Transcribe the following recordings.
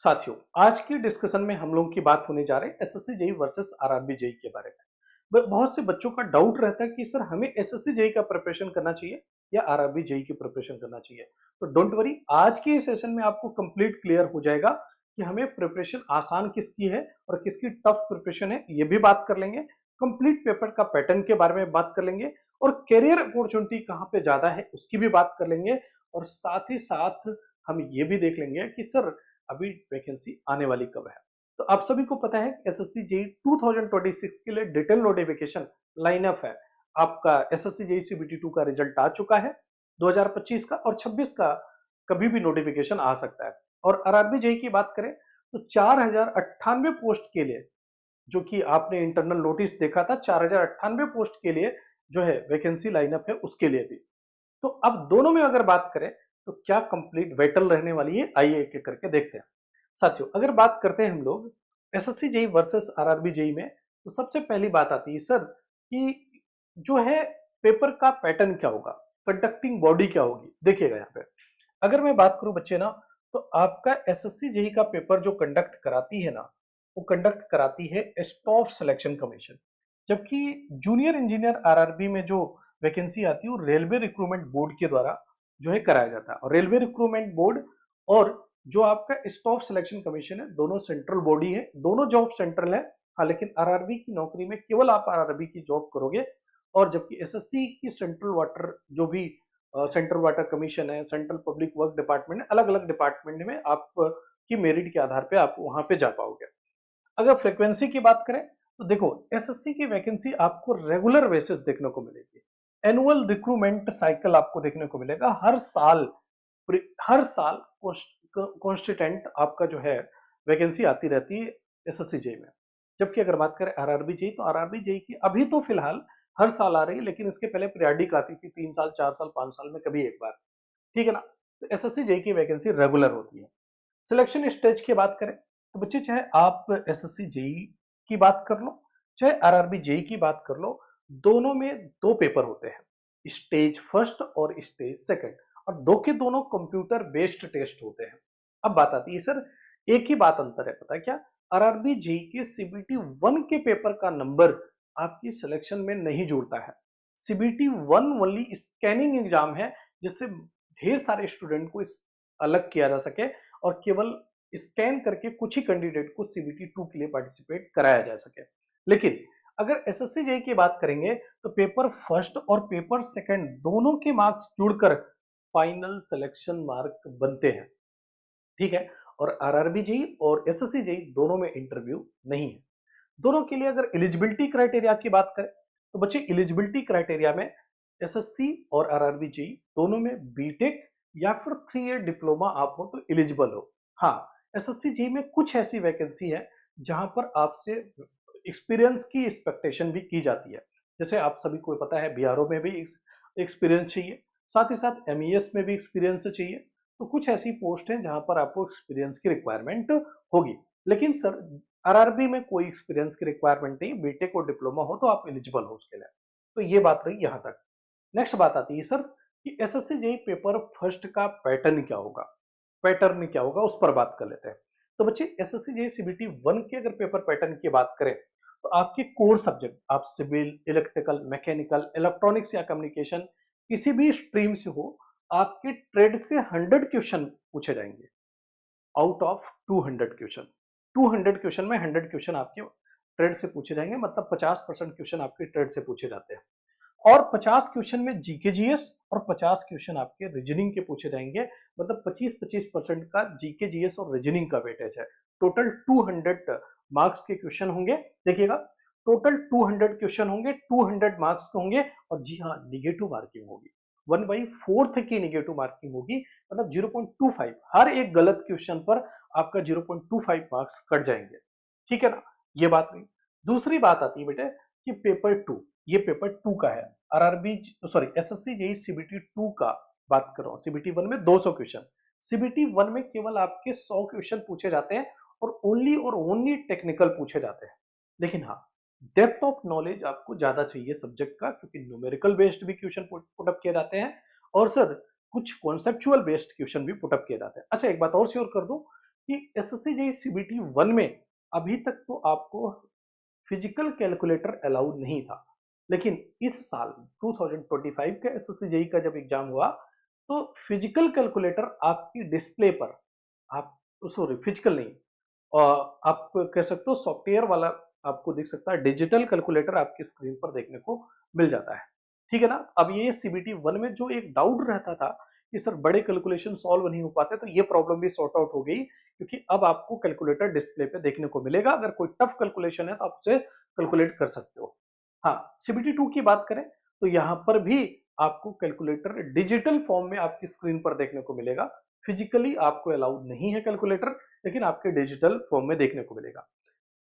साथियों, आज की डिस्कशन में हम लोगों की बात होने जा रही है SSC JEE versus RRB JEE के बारे में। बहुत से बच्चों का डाउट रहता है कि सर हमें एसएससी जेईई का प्रिपरेशन करना चाहिए या आरआरबी जेईई की प्रिपरेशन करना चाहिए। तो डोंट वरी, आज के सेशन में आपको कंप्लीट क्लियर हो जाएगा कि हमें प्रिपरेशन आसान किसकी है और किसकी टफ प्रिपरेशन है, ये भी बात कर लेंगे। कंप्लीट पेपर का पैटर्न के बारे में बात कर लेंगे और करियर अपॉर्चुनिटी कहाँ पे ज्यादा है उसकी भी बात कर लेंगे। और साथ ही साथ हम ये भी देख लेंगे कि सर अभी वैकेंसी आने वाली कब है। तो आप सभी को पता है एसएससी जेईई 2026 के लिए डिटेल नोटिफिकेशन लाइनअप है। आपका एसएससी जेईई सीबीटी 2 का रिजल्ट आ चुका है 2025 का, और 26 का कभी भी नोटिफिकेशन आ सकता है। और आरआरबी जेईई की बात करें तो 4098 पोस्ट के लिए, जो कि आपने इंटरनल नोटिस देखा था, 4098 पोस्ट के लिए जो है वैकेंसी लाइनअप है उसके लिए भी। तो अब दोनों में अगर बात करें तो क्या कंप्लीट बैटल रहने वाली है, आइए एक एक करके देखते हैं। साथियों, अगर बात करते हैं हम लोग SSC JEE versus RRB JEE में, तो सबसे पहली बात आती है सर कि जो है पेपर का पैटर्न क्या होगा, कंडक्टिंग बॉडी क्या होगी। देखिएगा यहाँ पे अगर मैं बात करूं बच्चे ना, तो आपका एसएससी जेईई का पेपर जो कंडक्ट कराती है ना, वो कंडक्ट कराती है स्टाफ सिलेक्शन कमीशन। जबकि जूनियर इंजीनियर आरआरबी में जो वैकेंसी आती है वो रेलवे रिक्रूटमेंट बोर्ड के द्वारा जो है कराया जाता है। और रेलवे रिक्रूटमेंट बोर्ड और जो आपका स्टाफ सिलेक्शन कमीशन है, दोनों सेंट्रल बॉडी है, दोनों जॉब सेंट्रल है। हाँ, लेकिन आरआरबी की नौकरी में केवल आप आरआरबी की जॉब करोगे, और जबकि एसएससी की सेंट्रल वाटर जो भी सेंट्रल वाटर कमीशन है, सेंट्रल पब्लिक वर्क डिपार्टमेंट है, अलग अलग डिपार्टमेंट में आप की मेरिट के आधार पे आप वहां पे जा पाओगे। अगर फ्रीक्वेंसी की बात करें तो देखो एसएससी की वैकेंसी आपको रेगुलर बेसिस देखने को मिलेगी। एनुअल रिक्रूटमेंट साइकिल आपको देखने को मिलेगा हर साल कॉन्स्टिटेंट आपका जो है वैकेंसी आती रहती है एसएससी जेई में। जबकि अगर बात करें आरआरबी जेई, तो आरआरबी जेई की अभी तो फिलहाल हर साल आ रही है, लेकिन इसके पहले पीरियाडिक आती थी 3 साल 4 साल 5 साल में कभी एक बार। ठीक है ना। तो एसएससी जेई की वैकेंसी रेगुलर होती है। सिलेक्शन स्टेज की बात करें तो बच्चे, चाहे आप एसएससी जेई की बात कर लो चाहे आरआरबी जेई की बात कर लो, दोनों में दो पेपर होते हैं, स्टेज फर्स्ट और स्टेज सेकंड। और दो के दोनों कंप्यूटर बेस्ड टेस्ट होते हैं। अब बात आती है सर, एक ही बात अंतर है, पता है क्या? आरआरबी जेई के सीबीटी 1 के पेपर का नंबर आपकी सिलेक्शन में नहीं जुड़ता है। सीबीटी 1 ओनली स्कैनिंग एग्जाम है, जिससे ढेर सारे स्टूडेंट को इस अलग किया जा सके और केवल स्कैन करके कुछ ही कैंडिडेट को सीबीटी 2 के लिए पार्टिसिपेट कराया जा सके। लेकिन अगर एसएससी जेई की बात करेंगे तो पेपर फर्स्ट और पेपर सेकंड दोनों के मार्क्स जुड़कर फाइनल सिलेक्शन मार्क बनते हैं। ठीक है। और आरआरबी जेई और एसएससी जेई दोनों में इंटरव्यू नहीं है। दोनों के लिए अगर एलिजिबिलिटी क्राइटेरिया की बात करें तो बच्चे एलिजिबिलिटी क्राइटेरिया में एसएससी और आरआरबी जेई दोनों में बीटेक या फिर 3 ईयर डिप्लोमा आप हो तो एलिजिबल हो। हाँ, एसएससी जेई में कुछ ऐसी वैकेंसी है जहां पर आपसे एक्सपीरियंस की एक्सपेक्टेशन भी की जाती है। जैसे आप सभी को पता है बीआरओ में भी एक्सपीरियंस चाहिए, साथ ही साथ एमईएस में भी एक्सपीरियंस चाहिए। तो कुछ ऐसी पोस्ट है जहां पर आपको एक्सपीरियंस की रिक्वायरमेंट होगी। लेकिन सर आरआरबी में कोई एक्सपीरियंस की रिक्वायरमेंट नहीं, बीटेक और डिप्लोमा हो तो आप एलिजिबल हो उसके लिए। तो ये बात रही यहां तक। नेक्स्ट बात आती है सर कि एसएससी जेई पेपर फर्स्ट का पैटर्न क्या होगा, पैटर्न क्या होगा उस पर बात कर लेते हैं। तो बच्चे एसएससी जेई सीबीटी 1 के अगर पेपर पैटर्न की बात करें तो आपके कोर सब्जेक्ट, आप सिविल, इलेक्ट्रिकल, मैकेनिकल, इलेक्ट्रॉनिक्स या कम्युनिकेशन किसी भी स्ट्रीम से हो, आपके ट्रेड से 100 क्वेश्चन पूछे जाएंगे आउट ऑफ 200 क्वेश्चन। 200 क्वेश्चन में 100 क्वेश्चन आपके ट्रेड से पूछे जाएंगे, मतलब 50% क्वेश्चन आपके ट्रेड से पूछे जाते हैं। और 50 क्वेश्चन में जीके जीएस और 50 क्वेश्चन आपके रीजनिंग के पूछे जाएंगे, मतलब 25-25% का जीके जीएस और रीजनिंग का वेटेज है। टोटल 200 मार्क्स के क्वेश्चन होंगे। देखिएगा, टोटल 200 क्वेश्चन होंगे, 200 मार्क्स के होंगे। और जी हाँ, निगेटिव मार्किंग होगी, 1/4 की निगेटिव मार्किंग होगी, मतलब 0.25। हर एक गलत क्वेश्चन पर आपका 0.25 मार्क्स कट जाएंगे। ठीक है ना। ये बात नहीं। दूसरी बात आती है बेटे कि पेपर 2, ये पेपर 2 का है। RRB sorry SSC JEE CBT 2 का बात कर रहा हूं। सीबीटी 1 में 200 क्वेश्चन, सीबीटी 1 में केवल आपके 100 क्वेश्चन पूछे जाते हैं और ओनली टेक्निकल पूछे जाते हैं। लेकिन हाँ, डेप्थ ऑफ नॉलेज आपको ज्यादा चाहिए सब्जेक्ट का, क्योंकि न्यूमेरिकल बेस्ड भी क्वेश्चन पुटअप किए जाते हैं और सर कुछ कॉन्सेप्चुअल बेस्ड क्वेश्चन भी पुटअप किए जाते हैं। अच्छा, एक बात और श्योर कर दूं कि एसएससी जेईई सीबीटी 1 में अभी तक तो आपको फिजिकल कैलकुलेटर अलाउड नहीं था, लेकिन इस साल 2025 का एसएससी जेईई का जब एग्जाम हुआ तो फिजिकल कैलकुलेटर आपकी डिस्प्ले पर, आप सॉरी फिजिकल नहीं, आप कह सकते हो सॉफ्टवेयर वाला आपको दिख सकता है, डिजिटल कैलकुलेटर आपकी स्क्रीन पर देखने को मिल जाता है। ठीक है ना। अब ये सीबीटी 1 में जो एक डाउट रहता था कि सर बड़े कैलकुलेशन सॉल्व नहीं हो पाते, तो ये प्रॉब्लम भी सॉर्ट आउट हो गई, क्योंकि अब आपको कैलकुलेटर डिस्प्ले पे देखने को मिलेगा। अगर कोई टफ कैलकुलेशन है तो आप उसे कैलकुलेट कर सकते हो। हाँ, सीबीटी 2 की बात करें तो यहां पर भी आपको कैलकुलेटर डिजिटल फॉर्म में आपकी स्क्रीन पर देखने को मिलेगा। फिजिकली आपको अलाउड नहीं है कैलकुलेटर, लेकिन आपके डिजिटल फॉर्म में देखने को मिलेगा।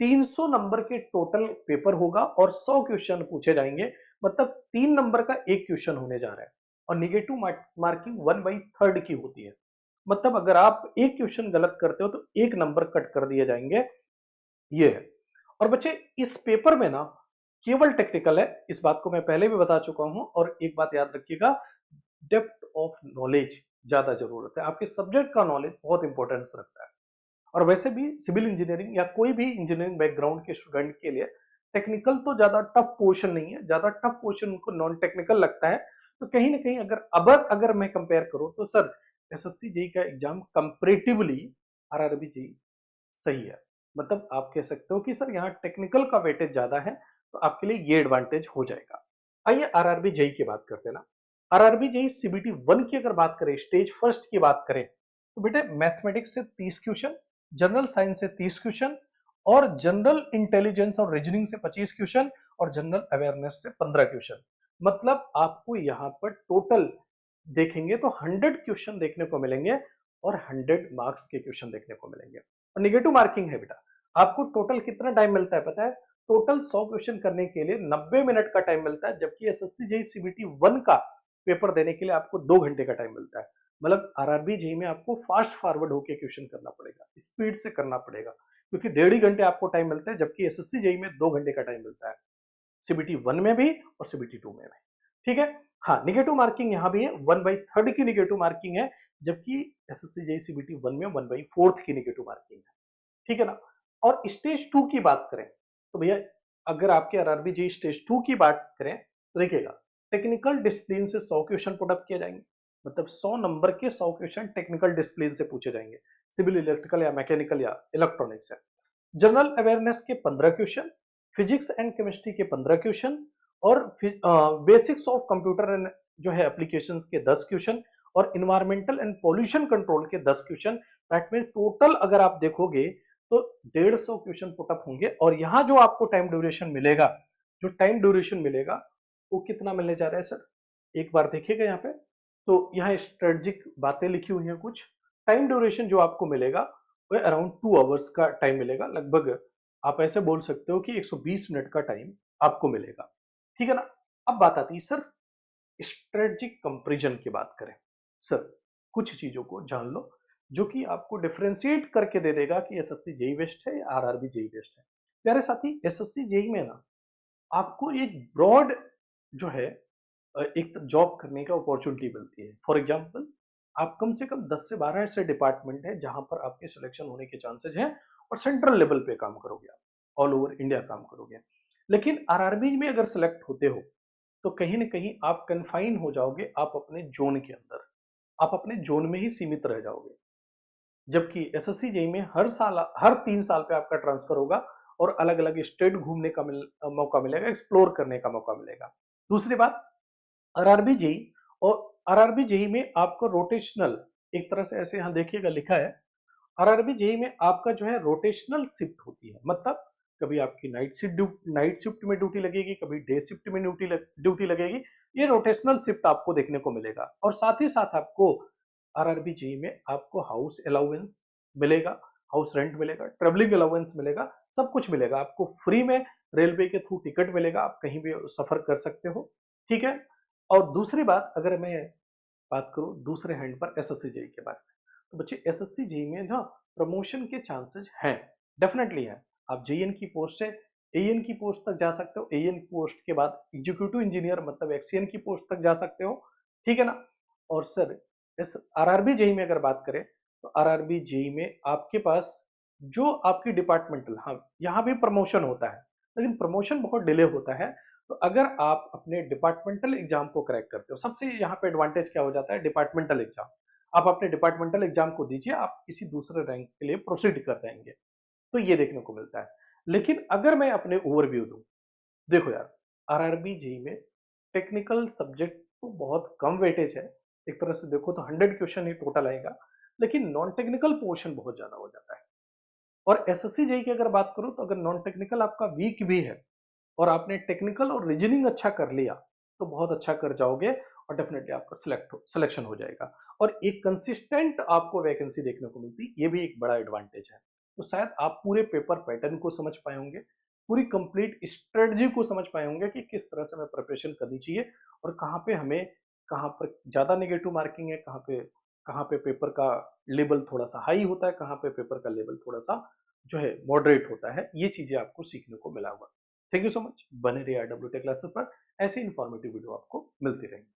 300 नंबर के टोटल पेपर होगा और 100 क्वेश्चन पूछे जाएंगे, मतलब 3 नंबर का एक क्वेश्चन होने जा रहा है। और निगेटिव मार्किंग 1/3 की होती है, मतलब अगर आप एक क्वेश्चन गलत करते हो तो एक नंबर कट कर दिए जाएंगे, ये है। और बच्चे इस पेपर में ना केवल टेक्निकल है, इस बात को मैं पहले भी बता चुका हूं। और एक बात याद रखिएगा, डेप्थ ऑफ नॉलेज ज्यादा जरूरत है, आपके सब्जेक्ट का नॉलेज बहुत इंपॉर्टेंस रखता है। और वैसे भी सिविल इंजीनियरिंग या कोई भी इंजीनियरिंग बैकग्राउंड के स्टूडेंट के लिए टेक्निकल तो ज्यादा टफ पोर्शन नहीं है, ज्यादा टफ पोर्शन उनको नॉन टेक्निकल लगता है। तो कहीं ना कहीं अगर मैं कंपेयर करूं तो सर एसएससी जेई का एग्जाम कंपैरेटिवली आरआरबी जेई सही है। मतलब आप कह सकते हो कि सर यहाँ टेक्निकल का वेटेज ज्यादा है, तो आपके लिए ये एडवांटेज हो जाएगा। आइए आरआरबी जेई की बात करते हैं ना। आरआरबी जेई सीबीटी 1 की अगर बात करें, स्टेज फर्स्ट की बात करें, तो बेटे मैथमेटिक्स से 30 क्वेश्चन, जनरल साइंस से 30 क्वेश्चन, और जनरल इंटेलिजेंस और रीजनिंग से 25 क्वेश्चन, और जनरल अवेयरनेस से 15 क्वेश्चन। मतलब आपको यहाँ पर टोटल देखेंगे तो 100 क्वेश्चन देखने को मिलेंगे, और 100 मार्क्स के क्वेश्चन देखने को मिलेंगे। और निगेटिव मार्किंग है बेटा, आपको टोटल कितना टाइम मिलता है पता है? टोटल 100 क्वेश्चन करने के लिए 90 मिनट का टाइम मिलता है, जबकि एसएससी जेई सीबीटी 1 का पेपर देने के लिए आपको 2 घंटे का टाइम मिलता है। मतलब आरआरबी जेई में आपको फास्ट फॉरवर्ड होकर क्वेश्चन करना पड़ेगा, स्पीड से करना पड़ेगा, क्योंकि 1.5 घंटे आपको टाइम मिलता है, जबकि एसएससी जेई में 2 घंटे का टाइम मिलता है, सीबीटी 1 में भी और सीबीटी 2 में भी। ठीक है। हाँ, निगेटिव मार्किंग यहाँ भी है, 1/3 की निगेटिव मार्किंग है, जबकि एसएससी जेई सीबीटी 1 में 1/4 की निगेटिव मार्किंग है। ठीक है ना। और स्टेज 2 की बात करें तो भैया, अगर आपके आरआरबी जेई स्टेज 2 की बात करें तो देखिएगा, टेक्निकल डिसिप्लिन से 100 क्वेश्चन पुट अप किए जाएंगे, मतलब 100 नंबर के 100 क्वेश्चन टेक्निकल डिसिप्लिन से पूछे जाएंगे, सिविल, इलेक्ट्रिकल या मैकेनिकल या इलेक्ट्रॉनिक्स से। जनरल अवेयरनेस के 15 क्वेश्चन, फिजिक्स एंड केमिस्ट्री के 15 क्वेश्चन, और बेसिक्स ऑफ कंप्यूटर एंड जो है एप्लीकेशंस के 10 क्वेश्चन, और इन्वायरमेंटल एंड पॉल्यूशन कंट्रोल के 10 क्वेश्चन। दैट मीन टोटल अगर आप देखोगे तो 150 क्वेश्चन पुटअप होंगे। और यहाँ जो आपको टाइम ड्यूरेशन मिलेगा, जो टाइम ड्यूरेशन मिलेगा वो कितना मिलने जा रहा है सर, एक बार देखिएगा यहाँ पे। तो यहाँ स्ट्रेटेजिक बातें लिखी हुई हैं कुछ। टाइम ड्यूरेशन जो आपको मिलेगा वो अराउंड 2 आवर्स का टाइम मिलेगा लगभग। आप ऐसे बोल सकते हो कि 120 मिनट का टाइम आपको मिलेगा। ठीक है ना। अब बात आती है सर स्ट्रेटेजिक कंपैरिजन की बात करें। सर कुछ चीजों को जान लो जो कि आपको डिफरेंशिएट करके दे देगा कि एसएससी जेई बेस्ट है या आरआरबी जेई बेस्ट है। प्यारे साथी, एसएससी जेई में ना आपको एक ब्रॉड जो है एक जॉब करने का अपॉर्चुनिटी मिलती है। फॉर एग्जांपल, आप कम से कम 10 से 12 ऐसे डिपार्टमेंट है जहां पर आपके सिलेक्शन होने के चांसेस हैं, और सेंट्रल लेवल पे काम करोगे, आप ऑल ओवर इंडिया काम करोगे। लेकिन आरआरबी में अगर सेलेक्ट होते हो तो कहीं ना कहीं आप कन्फाइन हो जाओगे, आप अपने जोन के अंदर, आप अपने जोन में ही सीमित रह जाओगे। जबकि एसएससी जेई में हर साल, हर 3 साल पे आपका ट्रांसफर होगा, और अलग अलग स्टेट घूमने का मौका मिलेगा, एक्सप्लोर करने का मौका मिलेगा। दूसरी बात, आरआरबी जेई, और आरआरबी जेई में आपको रोटेशनल, एक तरह से ऐसे यहाँ देखिएगा लिखा है, आरआरबी जेई में आपका जो है रोटेशनल शिफ्ट होती है। मतलब कभी आपकी नाइट शिफ्ट में ड्यूटी लगेगी, कभी डे शिफ्ट में ड्यूटी लगेगी। ये रोटेशनल शिफ्ट आपको देखने को मिलेगा। और साथ ही साथ आपको आरआरबी जेई में आपको हाउस अलाउंस मिलेगा, हाउस रेंट मिलेगा, ट्रेवलिंग अलाउंस मिलेगा, सब कुछ मिलेगा आपको फ्री में। रेलवे के थ्रू टिकट मिलेगा, आप कहीं भी सफर कर सकते हो। ठीक है। और दूसरी बात, अगर मैं बात करूं दूसरे हैंड पर एसएससी जेई के बारे में, तो बच्चे एसएससी जेई में ना प्रमोशन के चांसेस हैं, डेफिनेटली हैं। आप जेईएन की पोस्ट से एएन की पोस्ट तक जा सकते हो, एएन पोस्ट के बाद एग्जीक्यूटिव इंजीनियर मतलब एक्सीएन की पोस्ट तक जा सकते हो। ठीक है ना। और सर इस आरआरबी जेई में अगर बात करें तो आरआरबी जेई में आपके पास जो आपकी डिपार्टमेंटल, हाँ यहाँ भी प्रमोशन होता है लेकिन प्रमोशन बहुत डिले होता है। तो अगर आप अपने डिपार्टमेंटल एग्जाम को क्रैक करते हो, सबसे यहाँ पे एडवांटेज क्या हो जाता है, डिपार्टमेंटल एग्जाम आप अपने डिपार्टमेंटल एग्जाम को दीजिए, आप किसी दूसरे रैंक के लिए प्रोसीड कर जाएंगे, तो ये देखने को मिलता है। लेकिन अगर मैं अपने ओवरव्यू दूं, देखो यार, आरआरबी जेई में टेक्निकल सब्जेक्ट तो बहुत कम वेटेज है, एक तरह से देखो तो 100 क्वेश्चन ही टोटल आएगा, लेकिन नॉन टेक्निकल पोर्शन बहुत ज्यादा हो जाता है। और एसएससी जेई की अगर बात करूं तो अगर नॉन टेक्निकल आपका वीक भी है और आपने टेक्निकल और रीजनिंग अच्छा कर लिया तो बहुत अच्छा कर जाओगे और डेफिनेटली आपका सिलेक्शन हो जाएगा और एक कंसिस्टेंट आपको वैकेंसी देखने को मिलती है, ये भी एक बड़ा एडवांटेज है। तो शायद आप पूरे पेपर पैटर्न को समझ पाए होंगे, पूरी कंप्लीट स्ट्रेटजी को समझ पाए होंगे कि किस तरह से हमें प्रिपरेशन करनी चाहिए और कहाँ पे हमें, कहाँ पर ज़्यादा नेगेटिव मार्किंग है, कहाँ पे पेपर का लेवल थोड़ा सा हाई होता है, कहाँ पे पेपर का लेवल थोड़ा सा जो है मॉडरेट होता है, ये चीज़ें आपको सीखने को मिला हुआ। थैंक यू सो मच, बने रहिए आरडब्ल्यू टेक क्लासेस पर, ऐसे इन्फॉर्मेटिव वीडियो आपको मिलती रहेंगी।